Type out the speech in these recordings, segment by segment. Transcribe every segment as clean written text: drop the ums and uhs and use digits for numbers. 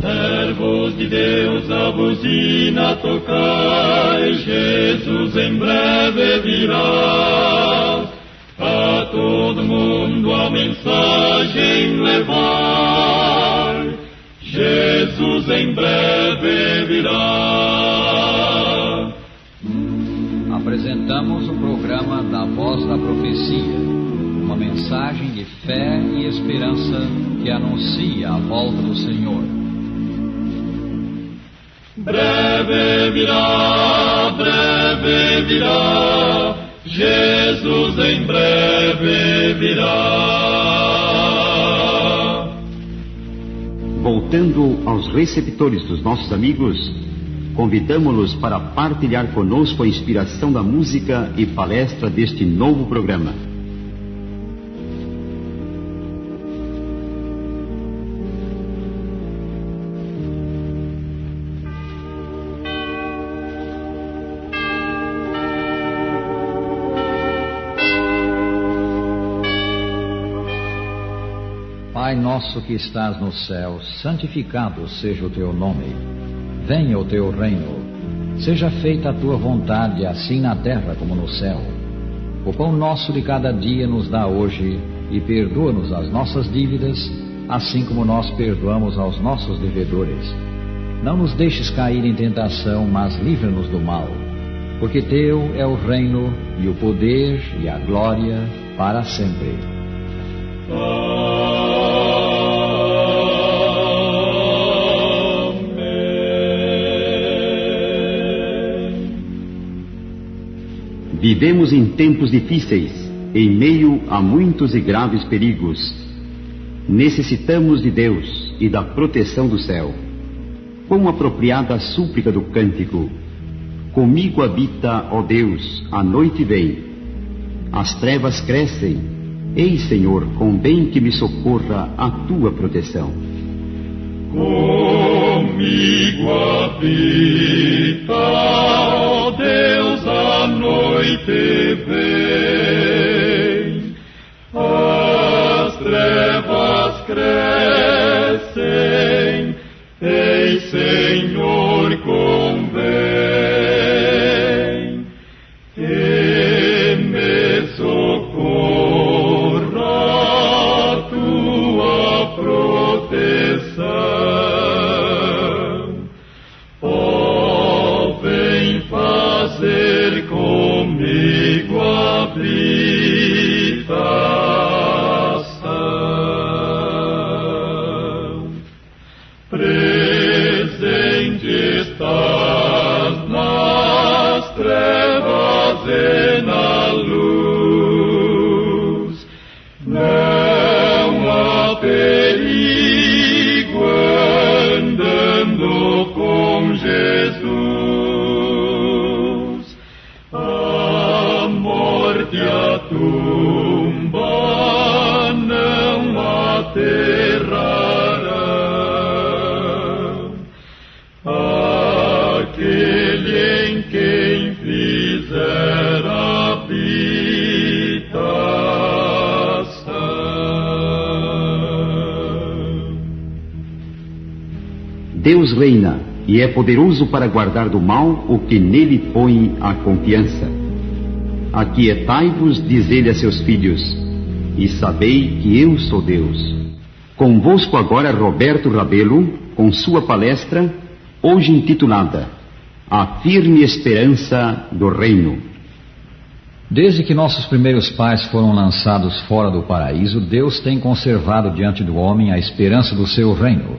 Servos de Deus, a buzina tocai, Jesus em breve virá. A todo mundo a mensagem levar, Jesus em breve virá. Apresentamos o programa da Voz da Profecia, uma mensagem de fé e esperança que anuncia a volta do Senhor. Breve virá, Jesus em breve virá. Voltando aos receptores dos nossos amigos, convidamo-los para partilhar conosco a inspiração da música e palestra deste novo programa. Pai nosso que estás no céu, santificado seja o teu nome. Venha o teu reino. Seja feita a tua vontade, assim na terra como no céu. O pão nosso de cada dia nos dá hoje, e perdoa-nos as nossas dívidas, assim como nós perdoamos aos nossos devedores. Não nos deixes cair em tentação, mas livra-nos do mal. Porque teu é o reino, e o poder, e a glória, para sempre. Vivemos em tempos difíceis, em meio a muitos e graves perigos. Necessitamos de Deus e da proteção do céu. Quão apropriada a súplica do cântico: comigo habita, ó Deus, a noite vem. As trevas crescem. Ei, Senhor, convém que me socorra a tua proteção. Comigo habita, ó Deus, a noite vem. As trevas crescem. Ei, Senhor, convém que me socorra a tua proteção. Oh, vem fazer comigo habitação. Presente estás nas trevas e na luz. Não há perigo andando com Jesus. A morte, a tumba não aterrará. Aquele em quem fizer habitação. Deus reina e é poderoso para guardar do mal o que nele põe a confiança. Aquietai-vos, diz ele a seus filhos, e sabei que eu sou Deus. Convosco agora Roberto Rabelo, com sua palestra, hoje intitulada A Firme Esperança do Reino. Desde que nossos primeiros pais foram lançados fora do paraíso, Deus tem conservado diante do homem a esperança do seu reino.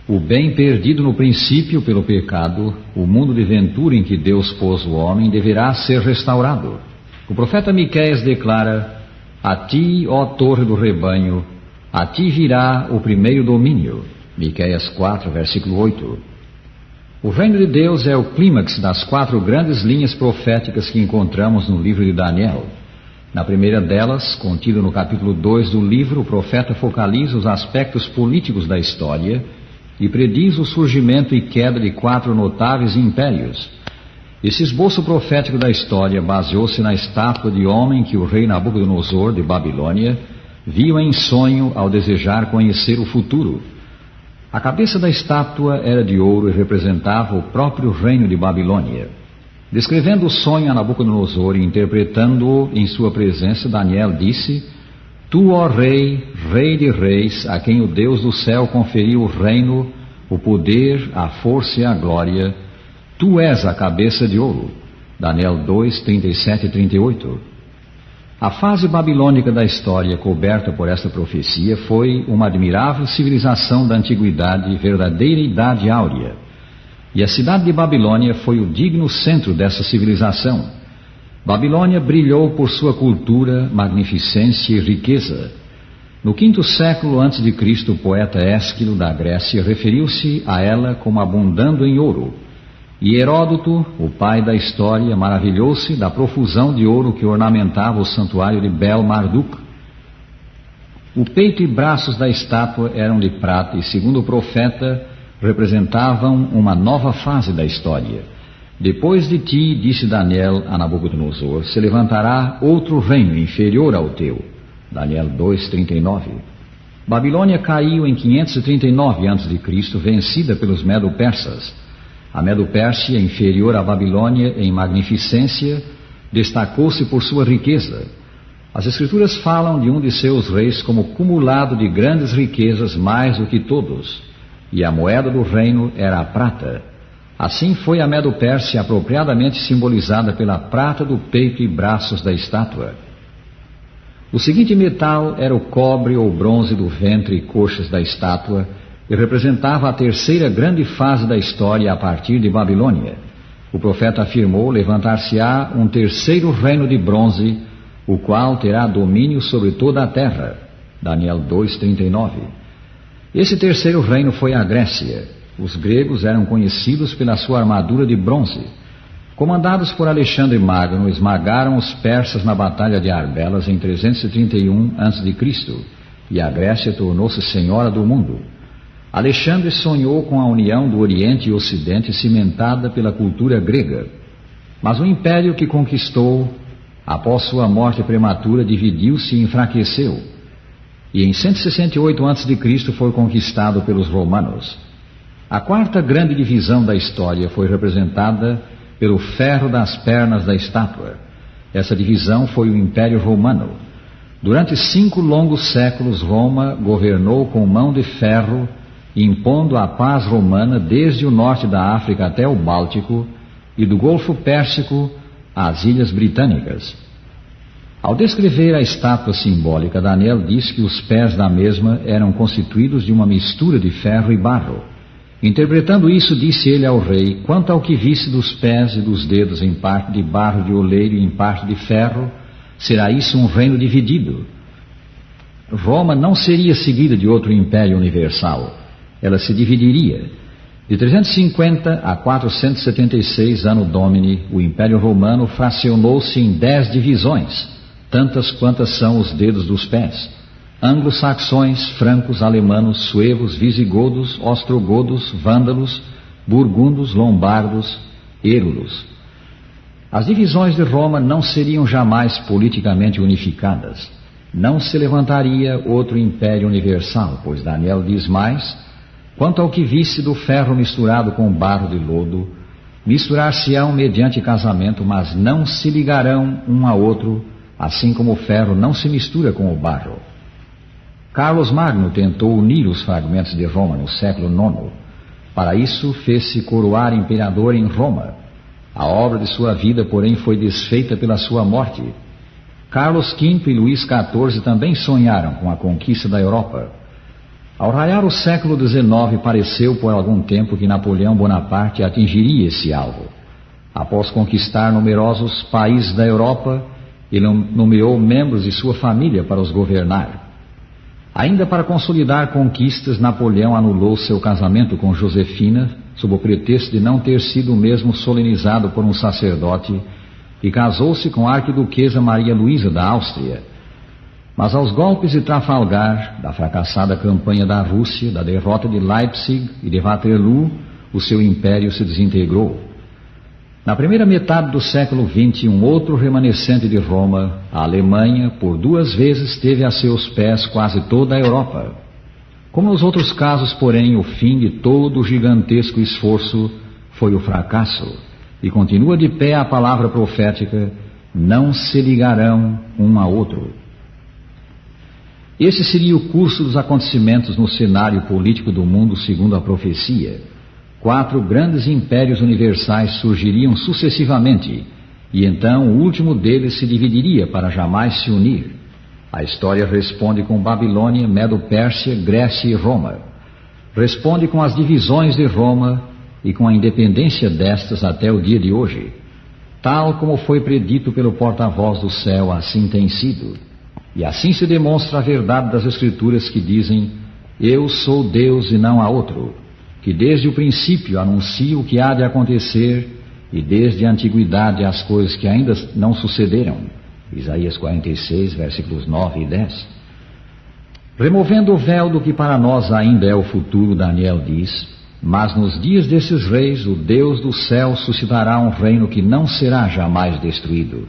O bem perdido no princípio pelo pecado, o mundo de ventura em que Deus pôs o homem, deverá ser restaurado. O profeta Miqueias declara: a ti, ó torre do rebanho, a ti virá o primeiro domínio. Miqueias 4, versículo 8. O reino de Deus é o clímax das 4 grandes linhas proféticas que encontramos no livro de Daniel. Na primeira delas, contida no capítulo 2 do livro, o profeta focaliza os aspectos políticos da história e prediz o surgimento e queda de 4 notáveis impérios. Esse esboço profético da história baseou-se na estátua de homem que o rei Nabucodonosor de Babilônia viu em sonho ao desejar conhecer o futuro. A cabeça da estátua era de ouro e representava o próprio reino de Babilônia. Descrevendo o sonho a Nabucodonosor e interpretando-o em sua presença, Daniel disse: Tu, ó rei, rei de reis, a quem o Deus do céu conferiu o reino, o poder, a força e a glória, tu és a cabeça de ouro. Daniel 2, 37 e 38. A fase babilônica da história coberta por esta profecia foi uma admirável civilização da antiguidade, verdadeira idade áurea. E a cidade de Babilônia foi o digno centro dessa civilização. Babilônia brilhou por sua cultura, magnificência e riqueza. No quinto século antes de Cristo, o poeta Ésquilo da Grécia referiu-se a ela como abundando em ouro. E Heródoto, o pai da história, maravilhou-se da profusão de ouro que ornamentava o santuário de Bel-Marduk. O peito e braços da estátua eram de prata e, segundo o profeta, representavam uma nova fase da história. Depois de ti, disse Daniel a Nabucodonosor, se levantará outro reino inferior ao teu. Daniel 2:39. Babilônia caiu em 539 a.C., vencida pelos Medo-Persas. A Medo-Pérsia, inferior à Babilônia em magnificência, destacou-se por sua riqueza. As Escrituras falam de um de seus reis como cumulado de grandes riquezas, mais do que todos, e a moeda do reino era a prata. Assim foi a Medo-Pérsia apropriadamente simbolizada pela prata do peito e braços da estátua. O seguinte metal era o cobre ou bronze do ventre e coxas da estátua, e representava a terceira grande fase da história a partir de Babilônia. O profeta afirmou: levantar-se-á um terceiro reino de bronze, o qual terá domínio sobre toda a terra. Daniel 2:39. Esse terceiro reino foi a Grécia. Os gregos eram conhecidos pela sua armadura de bronze. Comandados por Alexandre Magno, esmagaram os persas na batalha de Arbelas em 331 a.C., e a Grécia tornou-se senhora do mundo. Alexandre sonhou com a união do Oriente e Ocidente cimentada pela cultura grega. Mas o império que conquistou, após sua morte prematura, dividiu-se e enfraqueceu. E em 168 a.C. foi conquistado pelos romanos. A quarta grande divisão da história foi representada pelo ferro das pernas da estátua. Essa divisão foi o Império Romano. Durante 5 longos séculos, Roma governou com mão de ferro, impondo a paz romana desde o norte da África até o Báltico e do Golfo Pérsico às Ilhas Britânicas. Ao descrever a estátua simbólica, Daniel diz que os pés da mesma eram constituídos de uma mistura de ferro e barro. Interpretando isso, disse ele ao rei: quanto ao que visse dos pés e dos dedos em parte de barro de oleiro e em parte de ferro, será isso um reino dividido. Roma não seria seguida de outro império universal. Ela se dividiria. De 350 a 476 Anno Domini, o Império Romano fracionou-se em 10 divisões, tantas quantas são os dedos dos pés: anglo-saxões, francos, alemanos, suevos, visigodos, ostrogodos, vândalos, burgundos, lombardos, érulos. As divisões de Roma não seriam jamais politicamente unificadas. Não se levantaria outro império universal, pois Daniel diz mais: quanto ao que visse do ferro misturado com barro de lodo, misturar-se-ão mediante casamento, mas não se ligarão um a outro, assim como o ferro não se mistura com o barro. Carlos Magno tentou unir os fragmentos de Roma no século IX. Para isso, fez-se coroar imperador em Roma. A obra de sua vida, porém, foi desfeita pela sua morte. Carlos V e Luís XIV também sonharam com a conquista da Europa. Ao raiar o século XIX, pareceu por algum tempo que Napoleão Bonaparte atingiria esse alvo. Após conquistar numerosos países da Europa, ele nomeou membros de sua família para os governar. Ainda para consolidar conquistas, Napoleão anulou seu casamento com Josefina, sob o pretexto de não ter sido o mesmo solenizado por um sacerdote, e casou-se com a arquiduquesa Maria Luísa da Áustria. Mas aos golpes de Trafalgar, da fracassada campanha da Rússia, da derrota de Leipzig e de Waterloo, o seu império se desintegrou. Na primeira metade do século XX, um outro remanescente de Roma, a Alemanha, por 2 vezes teve a seus pés quase toda a Europa. Como nos outros casos, porém, o fim de todo o gigantesco esforço foi o fracasso, e continua de pé a palavra profética: não se ligarão um a outro. Esse seria o curso dos acontecimentos no cenário político do mundo segundo a profecia. 4 grandes impérios universais surgiriam sucessivamente, e então o último deles se dividiria para jamais se unir. A história responde com Babilônia, Medo-Pérsia, Grécia e Roma. Responde com as divisões de Roma e com a independência destas até o dia de hoje. Tal como foi predito pelo porta-voz do céu, assim tem sido. E assim se demonstra a verdade das Escrituras que dizem: eu sou Deus e não há outro, que desde o princípio anuncio o que há de acontecer, e desde a antiguidade as coisas que ainda não sucederam. Isaías 46, versículos 9 e 10. Removendo o véu do que para nós ainda é o futuro, Daniel diz: mas nos dias desses reis, o Deus do céu suscitará um reino que não será jamais destruído.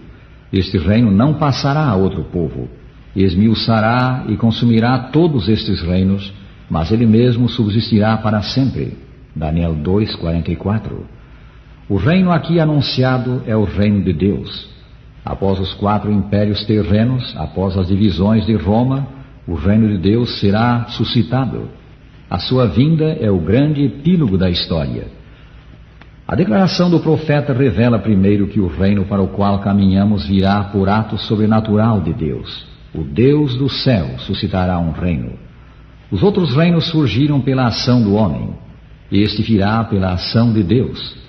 Este reino não passará a outro povo. Esmiuçará e consumirá todos estes reinos, mas ele mesmo subsistirá para sempre. Daniel 2, 44. O reino aqui anunciado é o reino de Deus. Após os 4 impérios terrenos, após as divisões de Roma, o reino de Deus será suscitado. A sua vinda é o grande epílogo da história. A declaração do profeta revela primeiro que o reino para o qual caminhamos virá por ato sobrenatural de Deus. O Deus do céu suscitará um reino. Os outros reinos surgiram pela ação do homem. Este virá pela ação de Deus.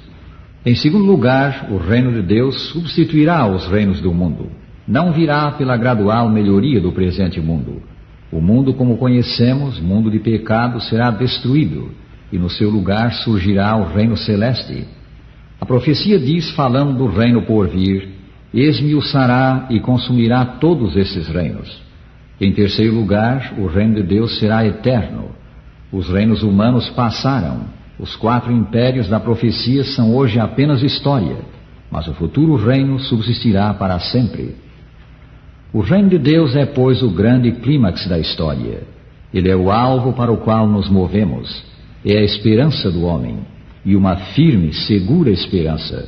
Em segundo lugar, o reino de Deus substituirá os reinos do mundo. Não virá pela gradual melhoria do presente mundo. O mundo como conhecemos, mundo de pecado, será destruído, e no seu lugar surgirá o reino celeste. A profecia diz, falando do reino por vir: esmiuçará e consumirá todos esses reinos. Em terceiro lugar, o reino de Deus será eterno. Os reinos humanos passaram. Os 4 impérios da profecia são hoje apenas história, mas o futuro reino subsistirá para sempre. O reino de Deus é, pois, o grande clímax da história. Ele é o alvo para o qual nos movemos. É a esperança do homem, e uma firme, segura esperança.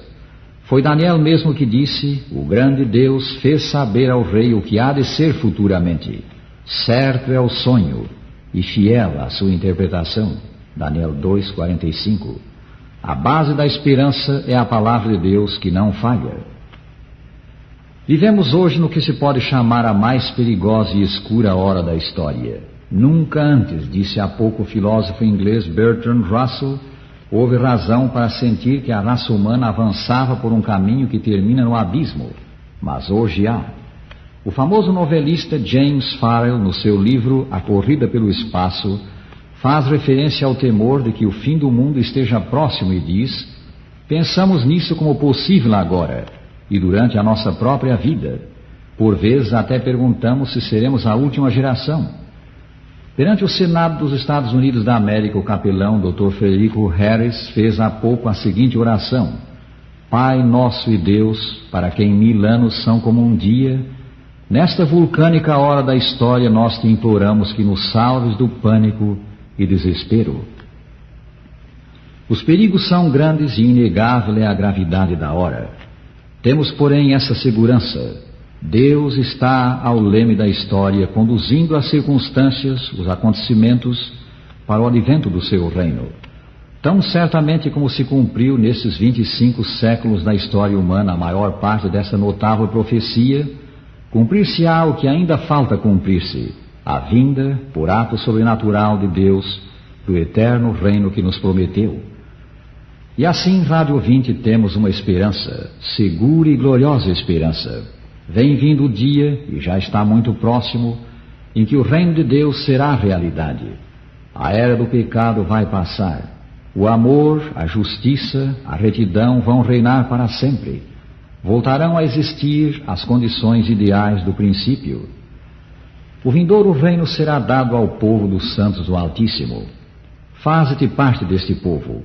Foi Daniel mesmo que disse: o grande Deus fez saber ao rei o que há de ser futuramente. Certo é o sonho, e fiel a sua interpretação. Daniel 2:45. A base da esperança é a palavra de Deus que não falha. Vivemos hoje no que se pode chamar a mais perigosa e escura hora da história. Nunca antes, disse há pouco o filósofo inglês Bertrand Russell, houve razão para sentir que a raça humana avançava por um caminho que termina no abismo. Mas hoje há. O famoso novelista James Farrell, no seu livro A Corrida pelo Espaço, faz referência ao temor de que o fim do mundo esteja próximo e diz: pensamos nisso como possível agora e durante a nossa própria vida. Por vezes até perguntamos se seremos a última geração. Perante o Senado dos Estados Unidos da América, o capelão Dr. Frederico Harris fez há pouco a seguinte oração: Pai nosso e Deus, para quem 1000 anos são como um dia, nesta vulcânica hora da história nós te imploramos que nos salves do pânico e desespero. Os perigos são grandes e inegável é a gravidade da hora. Temos, porém, essa segurança: Deus está ao leme da história, conduzindo as circunstâncias, os acontecimentos, para o advento do seu reino. Tão certamente como se cumpriu nesses 25 séculos da história humana a maior parte dessa notável profecia, cumprir-se-á o que ainda falta cumprir-se: a vinda, por ato sobrenatural de Deus, do eterno reino que nos prometeu. E assim, rádio ouvinte, temos uma esperança, segura e gloriosa esperança. Vem vindo o dia, e já está muito próximo, em que o reino de Deus será realidade. A era do pecado vai passar. O amor, a justiça, a retidão vão reinar para sempre. Voltarão a existir as condições ideais do princípio. O vindouro reino será dado ao povo dos santos do Altíssimo. Faze-te parte deste povo.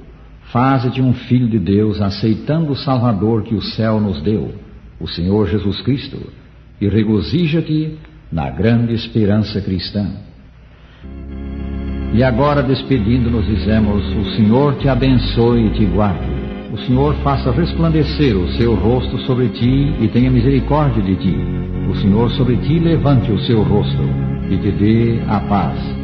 Faze-te um filho de Deus, aceitando o Salvador que o céu nos deu, o Senhor Jesus Cristo, e regozija-te na grande esperança cristã. E agora, despedindo-nos, dizemos: o Senhor te abençoe e te guarde. O Senhor faça resplandecer o seu rosto sobre ti e tenha misericórdia de ti. O Senhor sobre ti levante o seu rosto e te dê a paz.